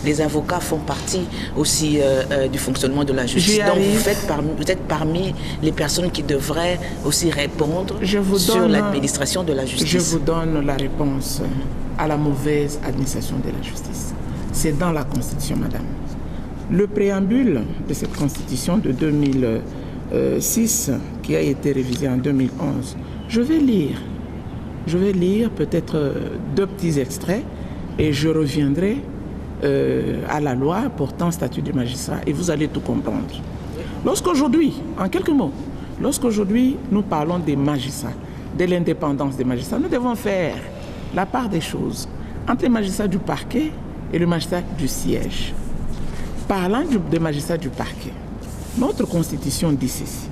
les avocats font partie aussi du fonctionnement de la justice. Donc vous êtes parmi les personnes qui devraient aussi répondre sur l'administration de la justice. Je vous donne la réponse à la mauvaise administration de la justice. C'est dans la Constitution, madame. Le préambule de cette Constitution de 2006, qui a été révisée en 2011, je vais lire peut-être 2 petits extraits et je reviendrai à la loi portant statut du magistrat et vous allez tout comprendre. Lorsqu'aujourd'hui, en quelques mots, lorsqu'aujourd'hui nous parlons des magistrats, de l'indépendance des magistrats, nous devons faire la part des choses entre les magistrats du parquet et le magistrat du siège. Parlant des magistrats du parquet, notre Constitution dit ceci.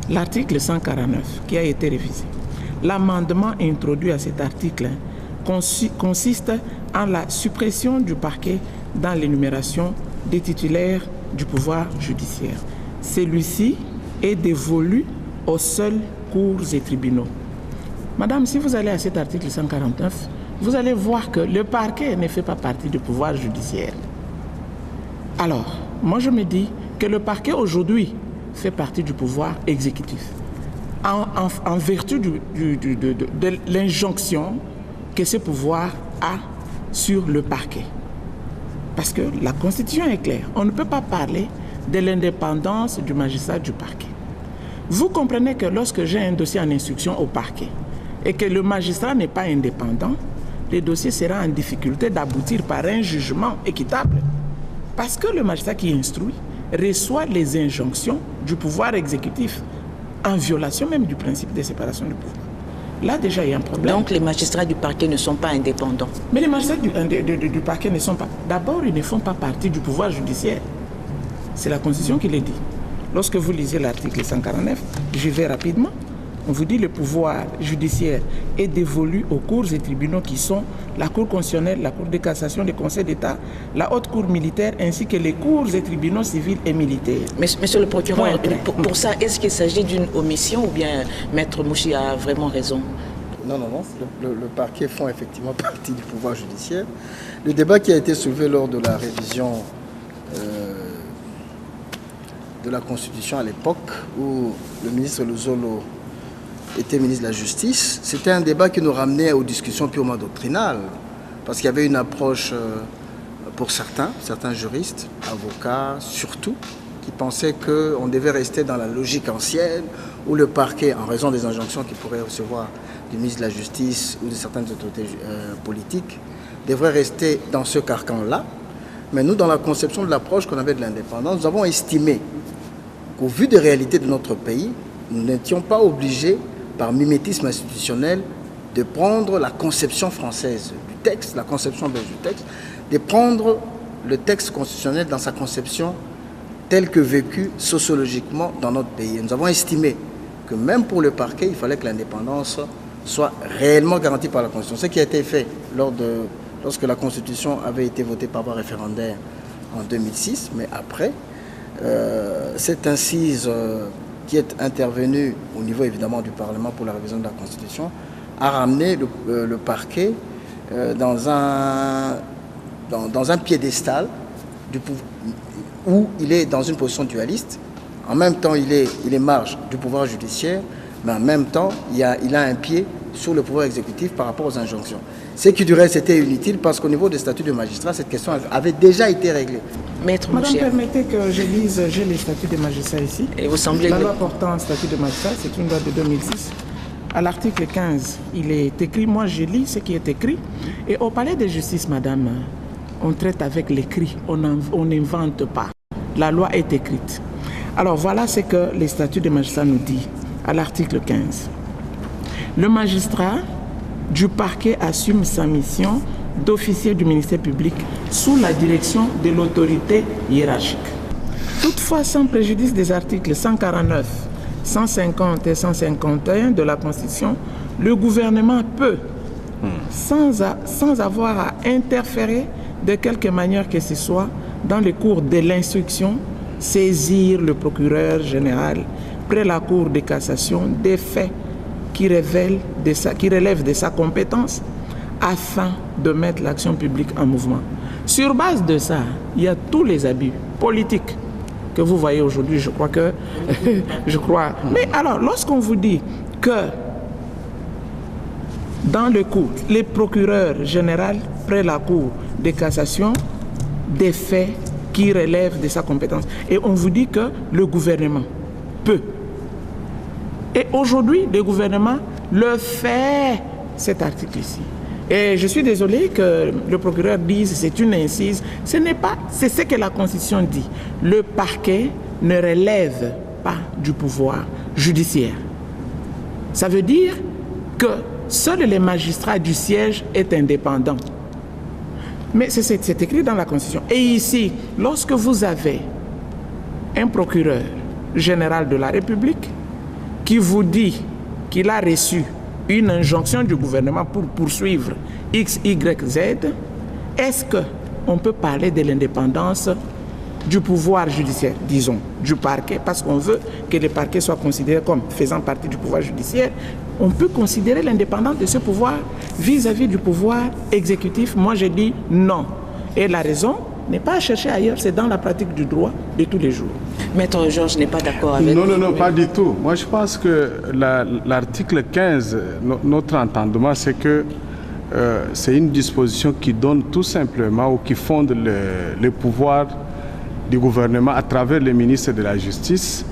L'article 149 qui a été révisé. L'amendement introduit à cet article consiste en la suppression du parquet dans l'énumération des titulaires du pouvoir judiciaire. Celui-ci est dévolu aux seules cours et tribunaux. Madame, si vous allez à cet article 149, vous allez voir que le parquet ne fait pas partie du pouvoir judiciaire. Alors, moi je me dis que le parquet aujourd'hui fait partie du pouvoir exécutif. En vertu de l'injonction que ce pouvoir a sur le parquet. Parce que la Constitution est claire. On ne peut pas parler de l'indépendance du magistrat du parquet. Vous comprenez que lorsque j'ai un dossier en instruction au parquet et que le magistrat n'est pas indépendant, le dossier sera en difficulté d'aboutir par un jugement équitable. Parce que le magistrat qui instruit reçoit les injonctions du pouvoir exécutif en violation même du principe de séparation du pouvoir. Là, déjà, il y a un problème. Donc, les magistrats du parquet ne sont pas indépendants. Mais les magistrats du parquet ne sont pas... D'abord, ils ne font pas partie du pouvoir judiciaire. C'est la Constitution qui le dit. Lorsque vous lisez l'article 149, j'y vais rapidement. On vous dit le pouvoir judiciaire est dévolu aux cours et tribunaux qui sont la Cour constitutionnelle, la Cour de cassation, le Conseil d'État, la Haute Cour militaire ainsi que les cours et tribunaux civils et militaires. Monsieur le procureur, pour ça, est-ce qu'il s'agit d'une omission ou bien Maître Mouchi a vraiment raison? Non. Le parquet font effectivement partie du pouvoir judiciaire. Le débat qui a été soulevé lors de la révision de la Constitution à l'époque où le ministre Luzolo était ministre de la Justice, c'était un débat qui nous ramenait aux discussions purement doctrinales, parce qu'il y avait une approche pour certains juristes, avocats surtout, qui pensaient qu'on devait rester dans la logique ancienne, où le parquet, en raison des injonctions qu'il pourrait recevoir du ministre de la Justice ou de certaines autorités politiques, devrait rester dans ce carcan-là. Mais nous, dans la conception de l'approche qu'on avait de l'indépendance, nous avons estimé qu'au vu des réalités de notre pays, nous n'étions pas obligés, par mimétisme institutionnel, de prendre la conception française du texte, la conception belge du texte, de prendre le texte constitutionnel dans sa conception telle que vécue sociologiquement dans notre pays. Et nous avons estimé que même pour le parquet, il fallait que l'indépendance soit réellement garantie par la Constitution. Ce qui a été fait lorsque la Constitution avait été votée par voie référendaire en 2006, mais après, cette incise qui est intervenue au niveau évidemment du Parlement pour la révision de la Constitution a ramené le parquet dans un piédestal où il est dans une position dualiste. En même temps, il est marge du pouvoir judiciaire, mais en même temps, il a un pied sur le pouvoir exécutif par rapport aux injonctions. Ce qui du reste était inutile parce qu'au niveau des statuts de magistrat, cette question avait déjà été réglée. Maître Madame, permettez que je lise, j'ai les statuts des magistrats ici. Et vous semblez... La loi portant statut de magistrat, c'est une loi de 2006. À l'article 15, il est écrit, moi je lis ce qui est écrit. Et au palais de justice, madame, on traite avec l'écrit, on n'invente pas. La loi est écrite. Alors voilà ce que les statuts des magistrats nous disent à l'article 15. Le magistrat du parquet assume sa mission d'officier du ministère public sous la direction de l'autorité hiérarchique. Toutefois, sans préjudice des articles 149, 150 et 151 de la Constitution, le gouvernement peut, sans avoir à interférer de quelque manière que ce soit dans le cours de l'instruction, saisir le procureur général près la Cour de cassation des faits qui relèvent de sa compétence afin de mettre l'action publique en mouvement. Sur base de ça, il y a tous les abus politiques que vous voyez aujourd'hui, je crois que... Mais alors, lorsqu'on vous dit que dans le cours, les procureurs généraux près la Cour de cassation des faits qui relèvent de sa compétence, et on vous dit que le gouvernement peut. Et aujourd'hui, le gouvernement le fait, cet article ici. Et je suis désolé que le procureur dise c'est une incise. Ce n'est pas, c'est ce que la Constitution dit. Le parquet ne relève pas du pouvoir judiciaire. Ça veut dire que seuls les magistrats du siège est indépendant. Mais c'est écrit dans la Constitution. Et ici, lorsque vous avez un procureur général de la République qui vous dit qu'il a reçu une injonction du gouvernement pour poursuivre X, Y, Z, est-ce qu'on peut parler de l'indépendance du pouvoir judiciaire, disons, du parquet, parce qu'on veut que le parquet soit considéré comme faisant partie du pouvoir judiciaire? On peut considérer l'indépendance de ce pouvoir vis-à-vis du pouvoir exécutif? Moi, je dis non. Et la raison n'est pas à chercher ailleurs, c'est dans la pratique du droit de tous les jours. Maître Georges n'est pas d'accord avec vous? Non, pas du tout. Moi, je pense que l'article 15, notre entendement, c'est que c'est une disposition qui donne tout simplement ou qui fonde le pouvoir du gouvernement à travers le ministre de la Justice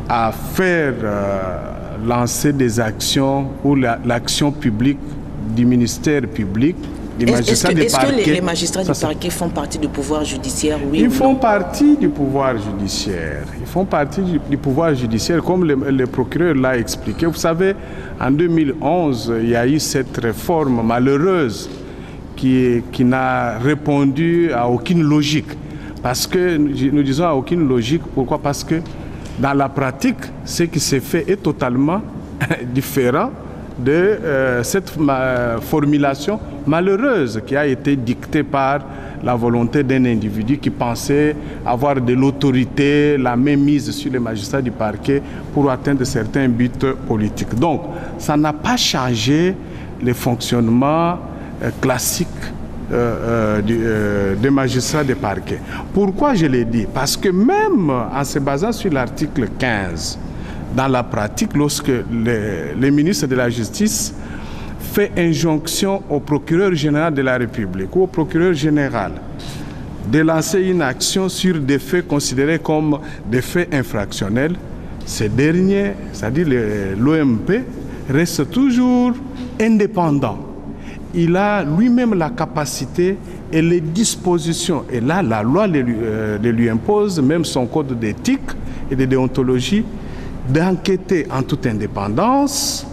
à faire lancer des actions ou l'action publique du ministère public. Est-ce que les magistrats du parquet font partie du pouvoir judiciaire? Oui. Ils font partie du pouvoir judiciaire. Ils font partie du pouvoir judiciaire, comme le procureur l'a expliqué. Vous savez, en 2011, il y a eu cette réforme malheureuse qui n'a répondu à aucune logique. Parce que, nous disons à aucune logique, pourquoi? Parce que dans la pratique, ce qui s'est fait est totalement différent de cette formulation malheureuse qui a été dictée par la volonté d'un individu qui pensait avoir de l'autorité, la mainmise sur les magistrats du parquet pour atteindre certains buts politiques. Donc, ça n'a pas changé le fonctionnement classique des magistrats du parquet. Pourquoi je l'ai dit? Parce que même en se basant sur l'article 15, dans la pratique, lorsque le ministre de la Justice fait injonction au procureur général de la République ou au procureur général de lancer une action sur des faits considérés comme des faits infractionnels, ces derniers, c'est-à-dire l'OMP, reste toujours indépendant. Il a lui-même la capacité et les dispositions, et là la loi lui impose, même son code d'éthique et de déontologie, d'enquêter en toute indépendance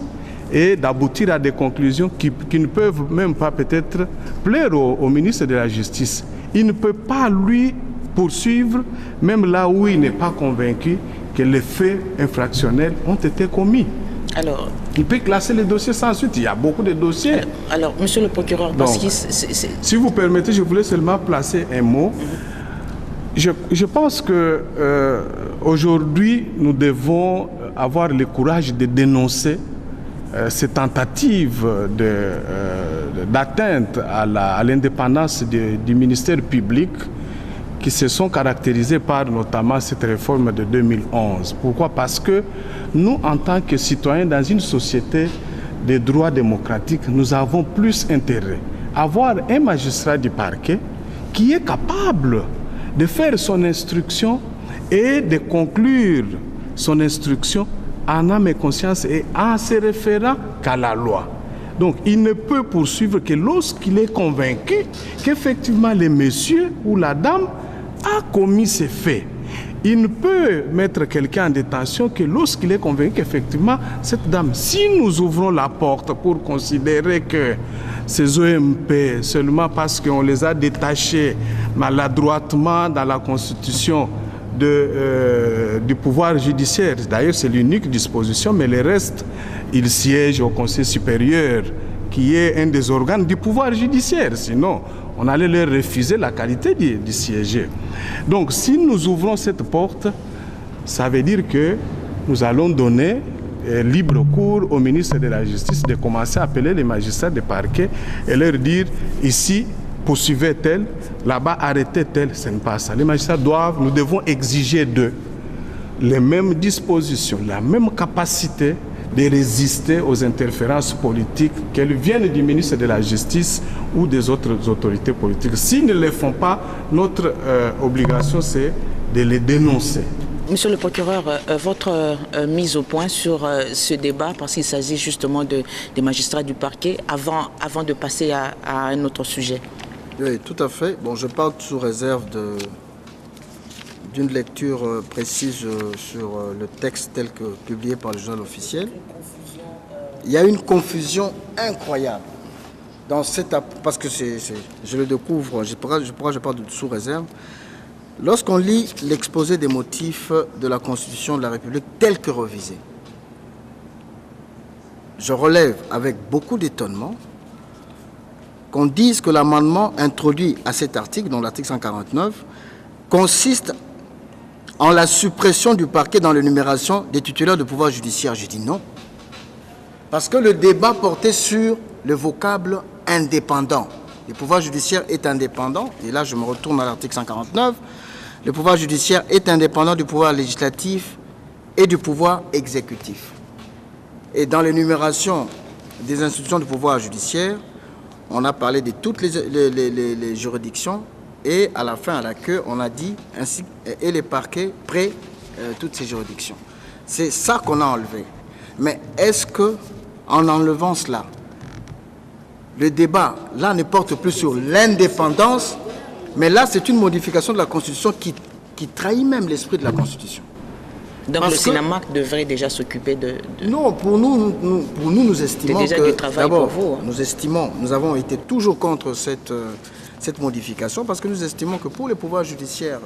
et d'aboutir à des conclusions qui ne peuvent même pas peut-être plaire au ministre de la Justice. Il ne peut pas, lui, poursuivre, même là où il n'est pas convaincu que les faits infractionnels ont été commis. Alors, il peut classer les dossiers sans suite. Il y a beaucoup de dossiers. Alors, monsieur le procureur, parce que si vous permettez, je voulais seulement placer un mot. Je pense que aujourd'hui, nous devons avoir le courage de dénoncer ces tentatives d'atteinte à l'indépendance du ministère public qui se sont caractérisées par notamment cette réforme de 2011. Pourquoi? Parce que nous, en tant que citoyens dans une société de droits démocratiques, nous avons plus intérêt à avoir un magistrat du parquet qui est capable de faire son instruction et de conclure son instruction en âme et conscience et en se référant qu'à la loi. Donc, il ne peut poursuivre que lorsqu'il est convaincu qu'effectivement le monsieur ou la dame a commis ces faits. Il ne peut mettre quelqu'un en détention que lorsqu'il est convaincu qu'effectivement cette dame, si nous ouvrons la porte pour considérer que ces OMP, seulement parce qu'on les a détachés maladroitement dans la Constitution du pouvoir judiciaire, d'ailleurs c'est l'unique disposition, mais le reste, ils siègent au Conseil supérieur, qui est un des organes du pouvoir judiciaire, sinon on allait leur refuser la qualité d'y siéger. Donc si nous ouvrons cette porte, ça veut dire que nous allons donner libre cours au ministre de la Justice de commencer à appeler les magistrats de parquet et leur dire ici, poursuivez tel, là-bas arrêtez tel, ce n'est pas ça. Les magistrats nous devons exiger d'eux les mêmes dispositions, la même capacité de résister aux interférences politiques, qu'elles viennent du ministre de la Justice ou des autres autorités politiques. S'ils ne le font pas, notre obligation, c'est de les dénoncer. Monsieur le procureur, votre mise au point sur ce débat, parce qu'il s'agit justement des magistrats du parquet, avant de passer à un autre sujet. Oui, tout à fait. Bon, je parle sous réserve d'une lecture précise sur le texte tel que publié par le journal officiel. Il y a une confusion incroyable dans cette... Parce que je le découvre, je parle de sous réserve. Lorsqu'on lit l'exposé des motifs de la Constitution de la République tel que revisé, je relève avec beaucoup d'étonnement qu'on dise que l'amendement introduit à cet article, donc l'article 149, consiste en la suppression du parquet dans l'énumération des titulaires de pouvoir judiciaire. Je dis non. Parce que le débat portait sur le vocable indépendant. Le pouvoir judiciaire est indépendant, et là je me retourne à l'article 149, le pouvoir judiciaire est indépendant du pouvoir législatif et du pouvoir exécutif. Et dans l'énumération des institutions du pouvoir judiciaire, on a parlé de toutes les juridictions, et à la fin, à la queue, on a dit ainsi et les parquets près toutes ces juridictions. C'est ça qu'on a enlevé. Mais est-ce que, en enlevant cela, le débat là ne porte plus sur l'indépendance, mais là c'est une modification de la Constitution qui trahit même l'esprit de la Constitution. Donc parce le CINAMAC devrait déjà s'occuper de... Non, pour nous estimons déjà que... du travail pour vous. Hein. Nous avons été toujours contre cette modification parce que nous estimons que pour les pouvoirs judiciaires,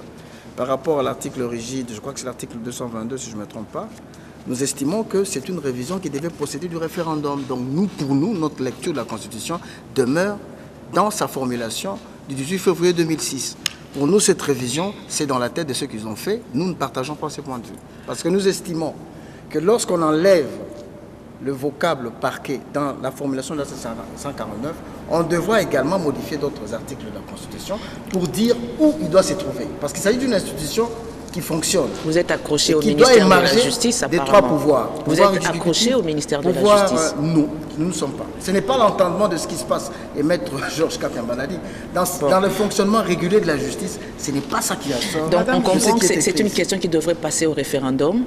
par rapport à l'article rigide, je crois que c'est l'article 222 si je ne me trompe pas, nous estimons que c'est une révision qui devait procéder du référendum. Donc pour nous, notre lecture de la Constitution demeure dans sa formulation du 18 février 2006. Pour nous, cette révision, c'est dans la tête de ceux qui ont fait. Nous ne partageons pas ce point de vue. Parce que nous estimons que lorsqu'on enlève le vocable parquet dans la formulation de l'article 149, on devra également modifier d'autres articles de la Constitution pour dire où il doit se trouver. Parce qu'il s'agit d'une institution qui fonctionne. Vous êtes accroché au ministère de la Justice, apparemment. Des trois pouvoirs. Vous êtes accroché au ministère de la Justice. Non, nous ne sommes pas. Ce n'est pas l'entendement de ce qui se passe. Et maître Georges Kapiambana dit, dans le fonctionnement régulier de la justice, ce n'est pas ça qui ressort. Donc on comprend que c'est une question qui devrait passer au référendum.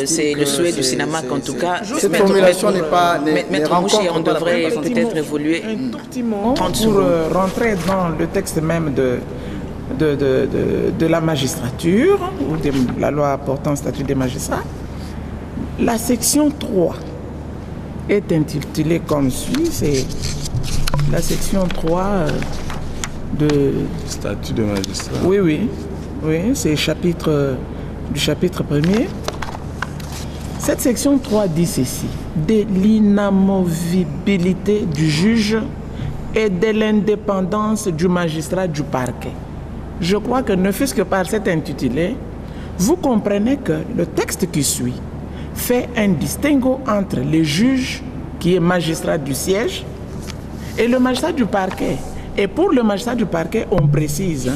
C'est le souhait du CINAMAC en tout cas. Cette formulation n'est pas... Maître Mouchi, on devrait peut-être évoluer. Un tout petit mot pour rentrer dans le texte même de la magistrature ou de la loi portant statut des magistrats. La section 3 est intitulée comme suit, c'est la section 3 de... Statut de magistrat. Oui, c'est du chapitre 1er. Cette section 3 dit ceci: de l'inamovibilité du juge et de l'indépendance du magistrat du parquet. Je crois que ne fût-ce que par cet intitulé, vous comprenez que le texte qui suit fait un distinguo entre le juge qui est magistrat du siège et le magistrat du parquet. Et pour le magistrat du parquet, on précise,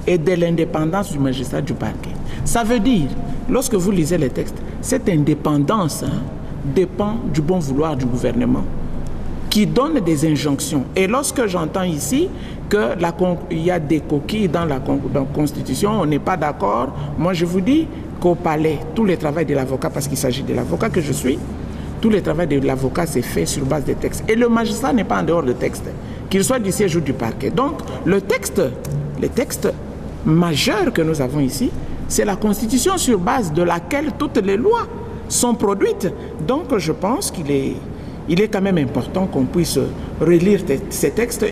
et de l'indépendance du magistrat du parquet. Ça veut dire, lorsque vous lisez les textes, cette indépendance dépend du bon vouloir du gouvernement qui donne des injonctions. Et lorsque j'entends ici qu'il y a des coquilles dans la Constitution, on n'est pas d'accord, moi je vous dis qu'au palais, tout le travail de l'avocat, parce qu'il s'agit de l'avocat que je suis, tout le travail de l'avocat s'est fait sur base des textes. Et le magistrat n'est pas en dehors du texte, qu'il soit du siège ou du parquet. Donc le texte majeur que nous avons ici, c'est la Constitution sur base de laquelle toutes les lois sont produites. Donc je pense qu'il est quand même important qu'on puisse relire ces textes.